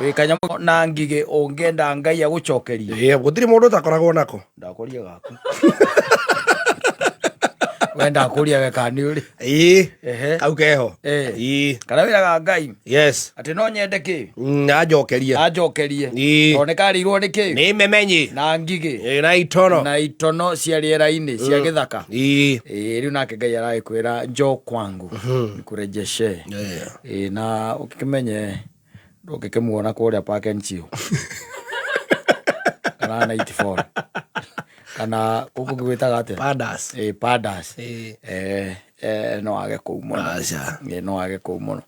Wikanya na ngige ungenda ngai agucokerie. Gutiri mundu takoragwo nako. Ndakoria gaku. Wenda kuria wekani uri. Kau keho. Kana wira ga ngai. Yes. Ati no nyende ki? Ajokerie. Ajokerie. Oneka rirwo ni ki? Ni memenyi. Na ngige. Na itono. Na itono cia riera-ini cia githaka. Riu nake ngai arakwira njo kwangu. Nikurejeshe. Na ukimenye ukikimuona kuria Park and Chill. Kana 94. Kana kuku gwitaga ate Padas. Padas. No age kuu muno. No age kuu muno.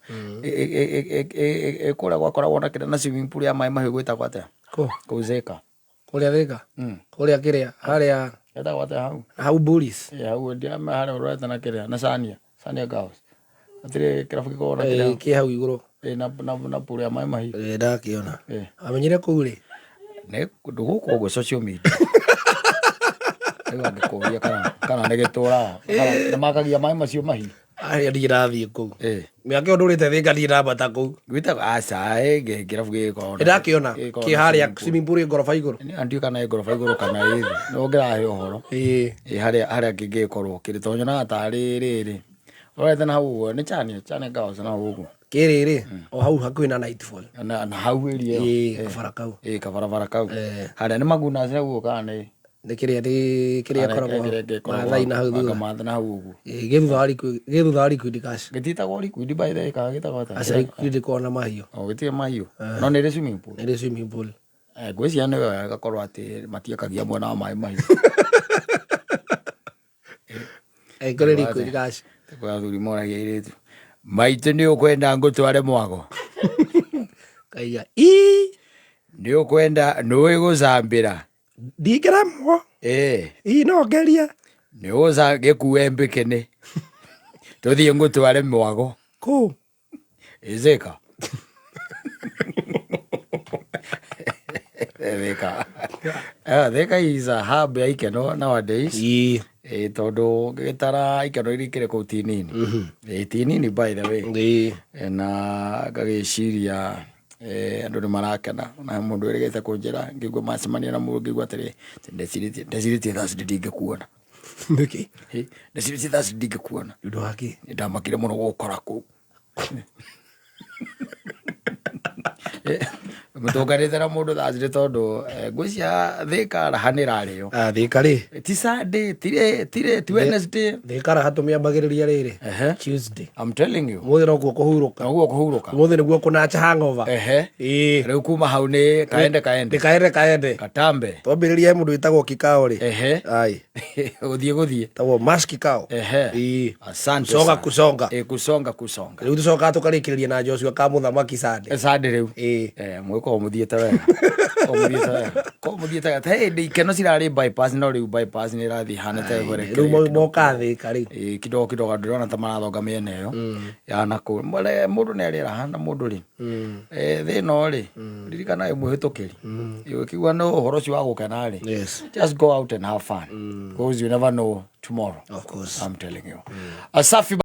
Kura gwakoragwo na kĩrĩa na swimming pool ya maĩ mahiũ gwĩtagwo atĩa? Kũu Thika. Kũrĩa Thika? Kũrĩa kĩrĩa? Harĩa gwĩtagwo atĩa hau? Hau Bullies. Hau ndiame harĩa ũrorete na kĩrĩa na Sania Girls. Hatirĩ kĩrabu gĩkoragwo na kĩrĩa? Kĩ hau igũrũ. Na pool ya maĩ mahiũ. Ndakĩona. Amenyire kũu rĩ? Nĩ gũkũ ũguo social media. Ndikuria kana negetora kana makagia maĩ macio mahi aria ndirathie kuu miake ndurite Thika ndirabata kuu gwita aca ngirabu giko ndakiona ki haria swimming pool ngorofa iguru ni andio kana ngorofa iguru kana ithi no ngirahe uhoro haria ngigikorwo kiri tonyona atari riri orete na hau ni chane Girls na huko kiriri o hau hakuhi na Nightfall na hau irio kabarakau kabarakau haria ni maguna cia guka ni Kiria koragwo mathaina hau thutha mathana hau uguo githutha wa Liquid Cash gititagwo Liquid by the ka gitagwo ata aca Liquid kona mahiũ gitie mahiũ no nĩ swimming pool ngwĩciria nĩ wega gakorwo atĩ matiakagia mwena wa maĩ mahiũ kũrĩ Liquid Cash kwa thuri moragia iritu maitũ nĩ ũkwenda ngũtware mwago kaiya nĩ ũkwenda nĩ gũcambĩra Digramo. No geria. Ni oza gekuwe mbikene. Tothi ngutware mwago. Ku. Ezeka. Thika is a hub ya ikeno nowadays. Tondu gitara ikeno irikire kuu tinini. Tinini by the way. Na gagiciria andu ni marakena na mundu erigete kunjira ngigwa macemania na mundu ngigwa atiri ndeciritie thaci ndingikuona niki ndeciritie thaci ndingikuona ndu haki ndamakire muno gukora ku mutonganite na mundu thaci tondu ngwicia Thika rahanira rio Thika ri ti Sunday ti Wednesday Thika rahatumiambagiriria riri Tuesday I'm telling you muthira kuo kuhuruka muthira niguo kunacha hangover riu kuma hau ni kaende katambe twambiriria mundu witagwo Kikao ri ai guthie tagwo Mask Kikao asante kusonga riu tucoka tukarikiriria na Joshua ka muthamaki Sunday riu mwiko muthiete wega muthiete wega hey ikeno cirari bypass no riu bypass ni rathi hanete gore riu moka Thika ri kidogo ndirona ta marathonga miene yo ya naku mundu ni arira hana mundu ri thino ri ririkana muhitukiri ikigwa no uhoro cio wa gukena ri just go out and have fun because you never know tomorrow. Of course, I'm telling you. Asafi